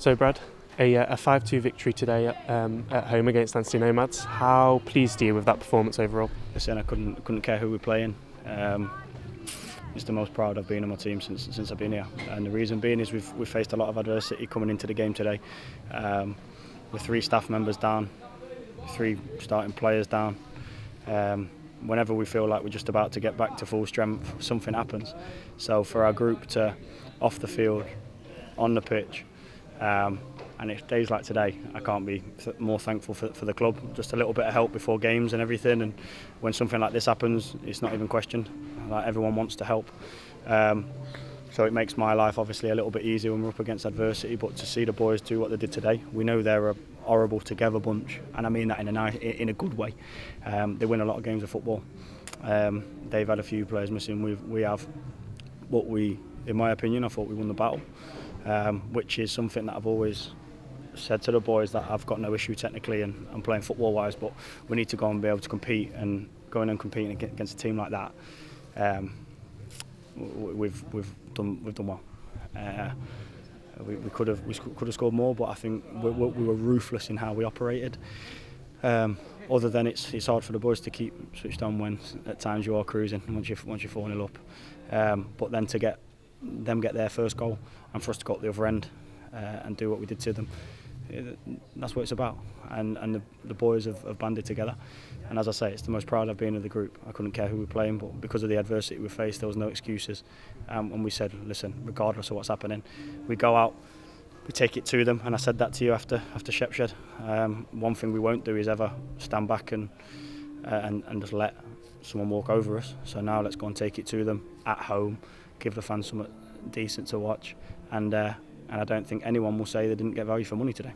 So Brad, a 5-2 victory today at home against Anstey Nomads. How pleased are you with that performance overall? Listen, I couldn't care who we're playing. It's the most proud I've been on my team since I've been here, and the reason being is we've faced a lot of adversity coming into the game today. With 3 staff members down, 3 starting players down. Whenever we feel like we're just about to get back to full strength, something happens. So for our group to, off the field, on the pitch, and it's days like today, I can't be more thankful for the club. Just a little bit of help before games and everything, and when something like this happens, it's not even questioned. Like, everyone wants to help. So it makes my life obviously a little bit easier when we're up against adversity, but to see the boys do what they did today, we know they're a horrible together bunch, and I mean that in a good way. They win a lot of games of football. They've had a few players missing, we have, but in my opinion, I thought we won the battle, which is something that I've always said to the boys, that I've got no issue technically and playing football wise, but we need to go and be able to compete, and going and competing against a team like that, we've done well. We could have scored more, but I think we were ruthless in how we operated. Other than it's hard for the boys to keep switched on when at times you are cruising once you're 4-0 up. But then to get them get their first goal and for us to go up the other end and do what we did to them, that's what it's about. And the boys have banded together. And as I say, it's the most proud I've been of the group. I couldn't care who we're playing, but because of the adversity we faced, there was no excuses. And we said, listen, regardless of what's happening, we go out, we take it to them. And I said that to you after Shepshed. One thing we won't do is ever stand back and just let someone walk over us. So now let's go and take it to them at home, give the fans something decent to watch, and I don't think anyone will say they didn't get value for money today.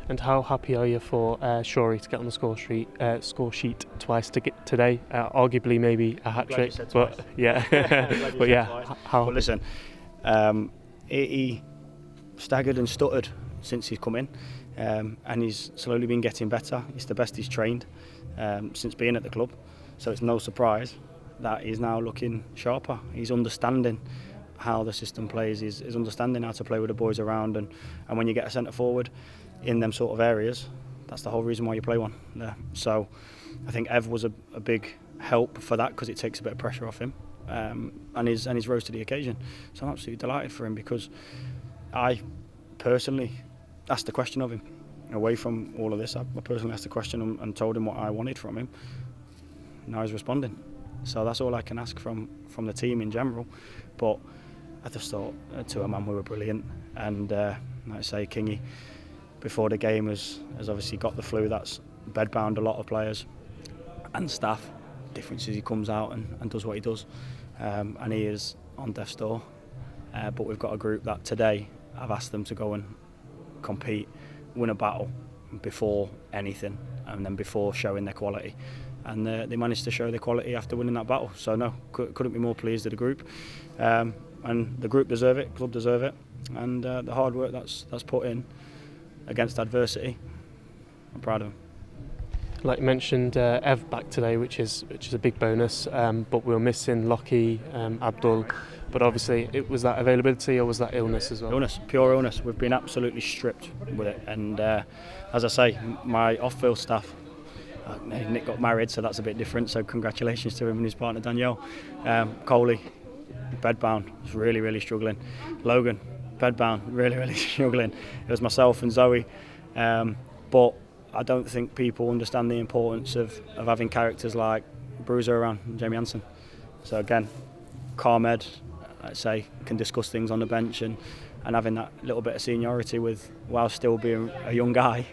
And how happy are you for Shorey to get on the score sheet twice today? Arguably maybe a hat trick, but yeah, but yeah. How? But listen, he staggered and stuttered since he's come in, and he's slowly been getting better. It's the best he's trained since being at the club, so it's no surprise that he's now looking sharper. He's understanding how the system plays, is understanding how to play with the boys around, and when you get a centre forward in them sort of areas, that's the whole reason why you play one there. So I think Ev was a big help for that, because it takes a bit of pressure off him, and he's rose to the occasion. So I'm absolutely delighted for him, because I personally asked the question of him away from all of this. I personally asked the question and told him what I wanted from him. Now he's responding. So that's all I can ask from the team in general. But I just thought to a man we were brilliant, and like I say, Kingy before the game has obviously got the flu. That's bedbound a lot of players and staff. Difference is he comes out and does what he does, and he is on death's door. But we've got a group that today I've asked them to go and compete, win a battle before anything, and then before showing their quality. And they managed to show their quality after winning that battle. So no, couldn't be more pleased with the group. And the group deserve it, club deserve it, and the hard work that's put in against adversity, I'm proud of them. Like you mentioned, Ev back today, which is a big bonus, but we were missing Lockie, Abdul. But obviously, was that availability or was that illness as well? Illness, pure illness. We've been absolutely stripped with it, and as I say, my off-field staff. Nick got married, so that's a bit different, so congratulations to him and his partner Danielle. Coley, bedbound, was really struggling. Logan, bedbound, really struggling. It was myself and Zoe, but I don't think people understand the importance of having characters like Bruiser around, Jamie Hansen. So again, Carmed, I'd say, can discuss things on the bench, and having that little bit of seniority while still being a young guy,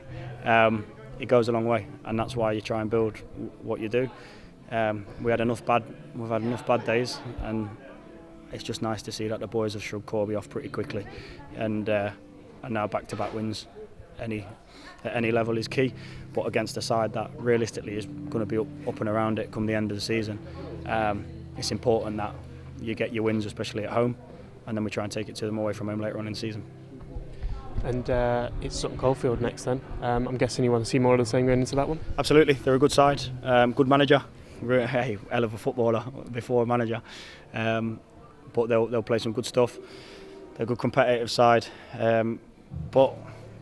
it goes a long way, and that's why you try and build what you do. We've had enough bad days, and it's just nice to see that the boys have shrugged Corby off pretty quickly, and now back-to-back wins at any level is key. But against a side that realistically is going to be up and around it come the end of the season, it's important that you get your wins, especially at home, and then we try and take it to them away from home later on in the season. And it's Sutton Coldfield next then. I'm guessing you want to see more of the same going into that one? Absolutely, they're a good side, good manager, hey, hell of a footballer before a manager, but they'll play some good stuff. They're a good competitive side. but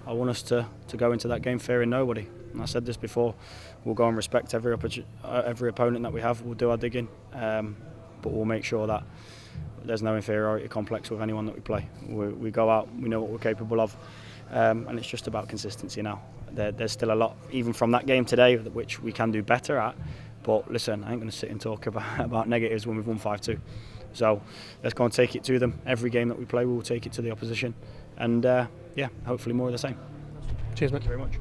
I want us to go into that game fearing nobody. And I said this before, we'll go and respect every opponent that we have. We'll do our digging, but we'll make sure that there's no inferiority complex with anyone that we play. We go out, we know what we're capable of, and it's just about consistency now. There's still a lot, even from that game today, which we can do better at. But listen, I ain't going to sit and talk about negatives when we've won 5-2. So let's go and take it to them. Every game that we play, we'll take it to the opposition. And yeah, hopefully more of the same. Cheers, mate. Thank you very much.